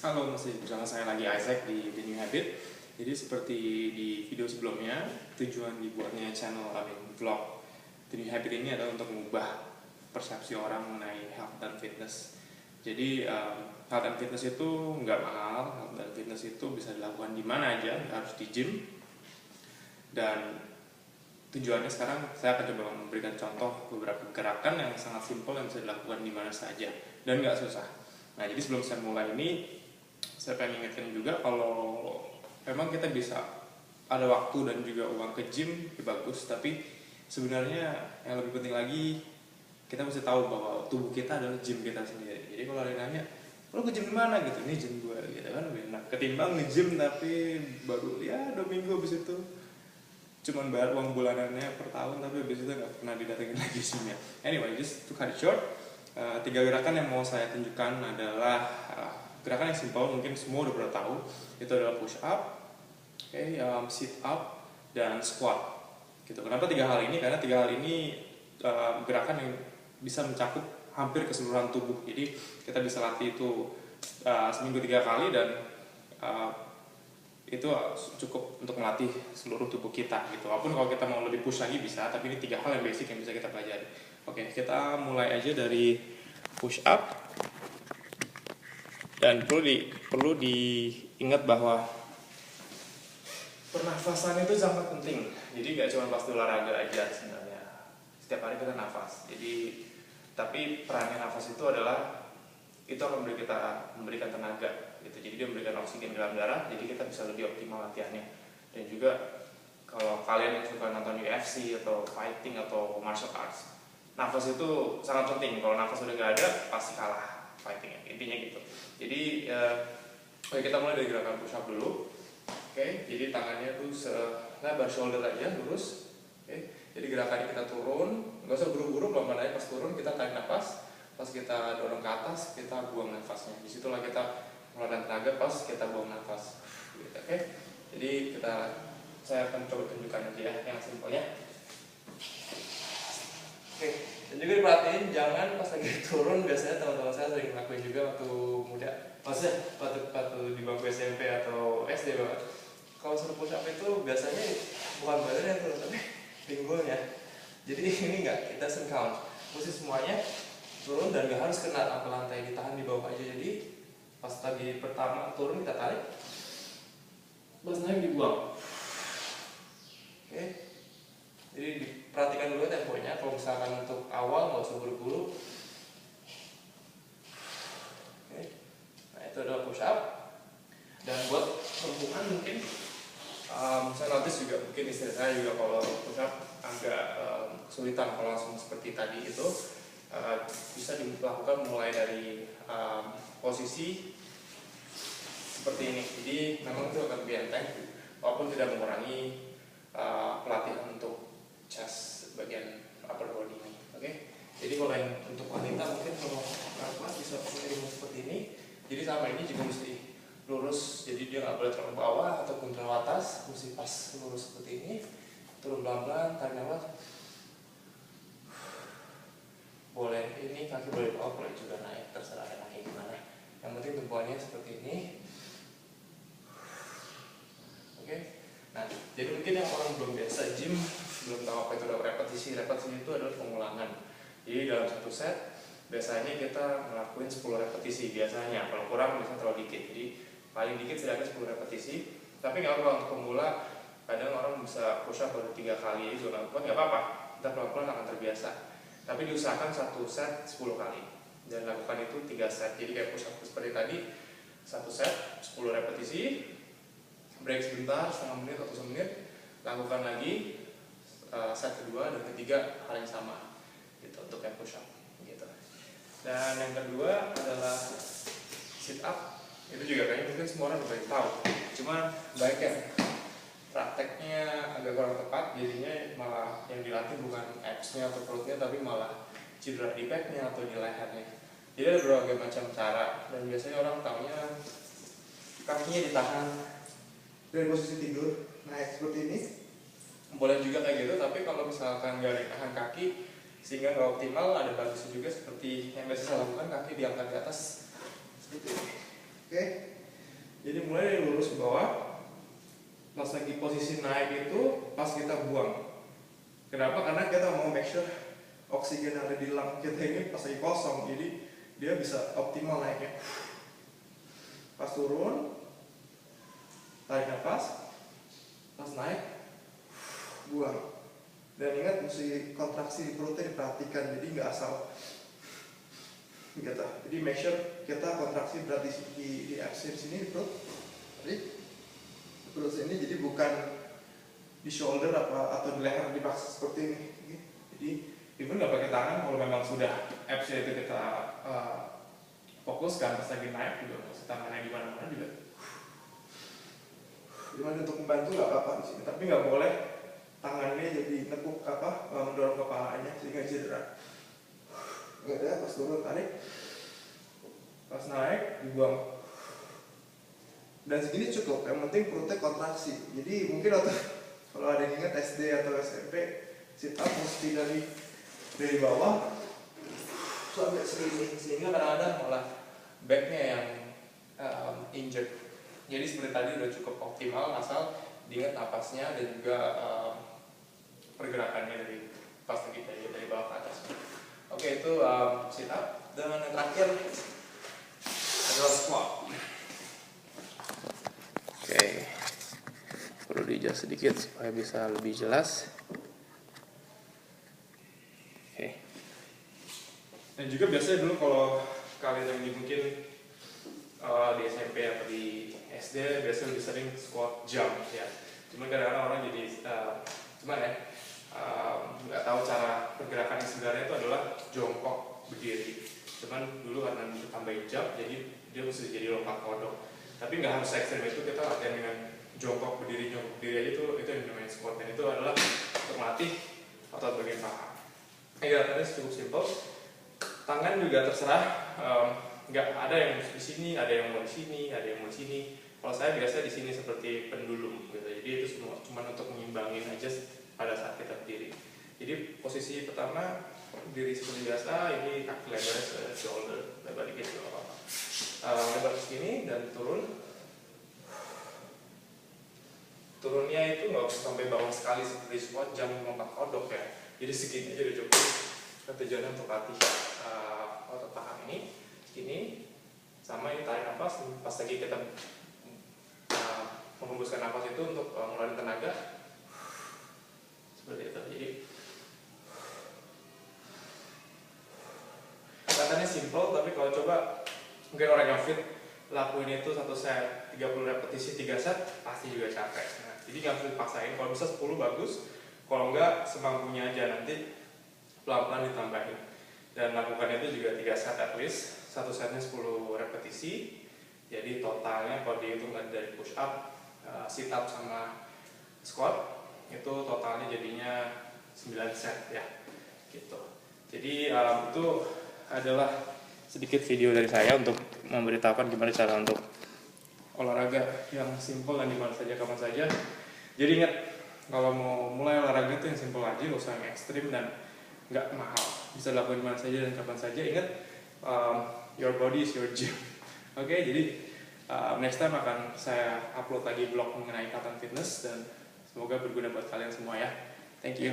Halo, masih bersama saya lagi Isaac di The New Habit. Jadi seperti di video sebelumnya, tujuan dibuatnya channel vlog The New Habit ini adalah untuk mengubah persepsi orang mengenai health dan fitness. Jadi health dan fitness itu nggak mahal, health dan fitness itu bisa dilakukan di mana aja, nggak harus di gym. Dan tujuannya sekarang saya akan coba memberikan contoh beberapa gerakan yang sangat simpel yang bisa dilakukan di mana saja dan nggak susah. Nah, jadi sebelum saya mulai ini, saya pengen ingatkan juga kalau memang kita bisa ada waktu dan juga uang ke gym, ya bagus. Tapi sebenarnya yang lebih penting lagi, kita mesti tahu bahwa tubuh kita adalah gym kita sendiri. Jadi kalau ada yang nanya, lo ke gym di mana gitu, ini gym gue gitu kan, lebih enak ketimbang nge-gym tapi baru ya 2 minggu habis itu cuman bayar uang bulanannya per tahun, tapi habis itu nggak pernah didatengin lagi gymnya. Anyway, just to cut it short, 3 gerakan yang mau saya tunjukkan adalah gerakan yang simple, mungkin semua udah pernah tahu. Itu adalah push up, sit up, dan squat gitu. Kenapa 3 hal ini? Karena 3 hal ini gerakan yang bisa mencakup hampir keseluruhan tubuh. Jadi kita bisa latih itu seminggu 3 kali, dan itu cukup untuk melatih seluruh tubuh kita gitu. Walaupun kalau kita mau lebih push lagi bisa, tapi ini 3 hal yang basic yang bisa kita pelajari. Oke, kita mulai aja dari push up. Dan perlu diingat bahwa pernafasan itu sangat penting. Jadi nggak cuma pas olahraga aja sebenarnya. Setiap hari kita nafas. Tapi perannya nafas itu adalah itu akan memberikan tenaga gitu. Jadi dia memberikan oksigen ke dalam darah, jadi kita bisa lebih optimal latihannya. Dan juga kalau kalian yang suka nonton UFC atau fighting atau martial arts, nafas itu sangat penting. Kalau nafas udah nggak ada, pasti kalah fightingnya. Intinya gitu. Jadi kita mulai dari gerakan push up dulu. Jadi tangannya tuh selebar shoulder aja, lurus. Jadi gerakannya kita turun, nggak usah buru-buru, pelan-pelan aja. Pas turun kita tarik nafas, pas kita dorong ke atas kita buang nafasnya. Disitulah kita mengeluarkan tenaga pas kita buang nafas. Gitu, Jadi saya akan coba tunjukkan nanti ya yang simpelnya. Dan juga diperhatiin jangan pas lagi turun. Biasanya teman-teman saya sering ngelakuin juga waktu muda, maksudnya waktu di bangku SMP atau SD banget. Kalau suruh push up itu biasanya bukan badan yang turun, tapi pinggulnya. Jadi ini enggak, it doesn't count. Mesti semuanya turun dan gak harus kena ke lantai, ditahan di bawah aja. Jadi pas lagi pertama turun kita tarik, pas naik dibuang. Jadi diperhatikan dulu temponya. Kalau misalkan untuk awal nggak usah buru-buru. Nah itu adalah push up. Dan buat perempuan mungkin saya notice juga, mungkin istri saya juga kalau push up agak kesulitan kalau langsung seperti tadi itu. Bisa dilakukan mulai dari posisi seperti ini. Jadi memang itu akan lebih enteng, walaupun tidak mengurangi pelatihan untuk chest bagian upper body ini. Jadi kalau yang untuk wanita mungkin kalau perempuan bisa pakai seperti ini. Jadi sama ini juga mesti lurus, jadi dia nggak boleh terlalu bawah ataupun terlalu atas, mesti pas lurus seperti ini. Turun pelan-pelan, tarik nafas. Boleh ini kaki boleh bawah, boleh juga naik, terserah naik gimana. Yang penting tumpuannya seperti ini. Nah, jadi mungkin yang orang belum biasa gym, belum tahu apa itu adalah repetisi. Repetisi itu adalah pengulangan. Jadi dalam satu set biasanya kita ngelakuin 10 repetisi biasanya. Kalau kurang bisa terlalu dikit. Jadi paling dikit setidaknya 10 repetisi. Tapi nggak apa-apa untuk pemula. Kadang orang bisa push up baru 3 kali aja juga nggak apa-apa. Kita pelan-pelan akan terbiasa. Tapi diusahakan satu set 10 kali. Dan lakukan itu 3 set. Jadi kayak push up seperti tadi, satu set 10 repetisi. Break sebentar, setengah menit atau 1 menit, lakukan lagi set kedua dan ketiga hal yang sama gitu untuk yang push up gitu. Dan yang kedua adalah sit up. Itu juga kayaknya mungkin semua orang udah tahu, cuma baiknya prakteknya agak kurang tepat, jadinya malah yang dilatih bukan abs-nya atau perutnya, tapi malah cedera di back-nya atau di lehernya. Jadi ada berbagai macam cara, dan biasanya orang taunya kakinya ditahan dari posisi tidur naik seperti ini. Boleh juga kayak gitu, tapi kalau misalkan nggak ada tahan kaki sehingga nggak optimal, ada bagusnya juga seperti yang biasa saya lakukan, kaki diangkat ke atas seperti ini. Jadi mulai dari lurus ke bawah, pas lagi posisi naik itu pas kita buang. Kenapa? Karena kita mau make sure oksigen yang ada di lung kita ini pas lagi kosong, jadi dia bisa optimal naiknya. Pas turun, tarik nafas, pas naik, buang. Dan ingat mesti kontraksi di perutnya diperhatikan, jadi nggak asal gitu. Jadi make sure kita kontraksi berarti di absen sini di perut, di perut sini, jadi bukan di shoulder atau di leher dipaksa seperti ini. Jadi even nggak pakai tangan, kalau memang sudah absen itu kita fokuskan pas lagi naik juga, pas tangannya di mana-mana juga. Gimana untuk membantu nggak apa-apa di sini, tapi nggak boleh tangannya jadi nekuk mendorong kepalanya sehingga cedera. Nggak ada, pas turun tarik, pas naik dibuang. Dan segini cukup, yang penting perutnya kontraksi. Jadi mungkin kalau ada yang ingat SD atau SMP, sit up mesti dari bawah sampai segini, sehingga kadang-kadang malah backnya yang injured. Jadi seperti tadi udah cukup optimal, asal diingat napasnya dan juga pergerakannya dari pas lagi dari bawah ke atas. Oke, itu sit up. Dan yang terakhir adalah squat. Oke, perlu di-adjust sedikit supaya bisa lebih jelas. Oke. Dan juga biasanya dulu kalau kalian yang mungkin di SMP atau di SD biasanya lebih sering squat jump ya. Cuman kadang-kadang orang jadi nggak tahu cara pergerakan yang sebenarnya itu adalah jongkok berdiri. Cuman dulu karena ditambahin jump, jadi dia mesti jadi lompat kodok. Tapi nggak harus ekstrem itu, kita latihan dengan jongkok berdiri aja itu yang namanya squat, dan itu adalah untuk melatih otot bagian paha. Gerakannya cukup simpel. Tangan juga terserah, nggak ada yang di sini, ada yang mau di sini, ada yang mau di sini. Kalau saya biasa di sini seperti pendulum gitu. Jadi itu semua cuma untuk mengimbangin aja pada saat kita berdiri. Jadi posisi pertama berdiri seperti biasa, ini kaki lebar ke shoulder, lebar dikit juga apa-apa. Lebar ke sini dan turun. Turunnya itu nggak usah sampai bawah sekali seperti squat, jangan lompat kodok ya. Jadi segini aja udah cukup. Tujuannya untuk latih otot paha ini, segini. Sama ini tarik nafas, pas lagi kita menghembuskan nafas itu untuk mengeluarkan tenaga. Seperti itu. Jadi kelihatannya simple, tapi kalau coba mungkin orang yang fit lakuin itu satu set 30 repetisi 3 set pasti juga capek. Nah, jadi nggak perlu dipaksain. Kalau bisa 10 bagus, kalau enggak semampunya aja, nanti pelan-pelan ditambahin. Dan lakukan itu juga 3 set at least, satu setnya 10 repetisi. Jadi totalnya kalau dihitung dari push up, sit up sama squat, itu totalnya jadinya 9 set ya, gitu. Jadi itu adalah sedikit video dari saya untuk memberitahukan gimana cara untuk olahraga yang simple dan dimana saja, kapan saja. Jadi ingat, kalau mau mulai olahraga itu yang simple aja, gak usah yang ekstrim dan nggak mahal, bisa dilakukan dimana saja dan kapan saja. Ingat, your body is your gym. Oke, jadi next time akan saya upload lagi vlog mengenai ikatan fitness, dan semoga berguna buat kalian semua ya. Thank you.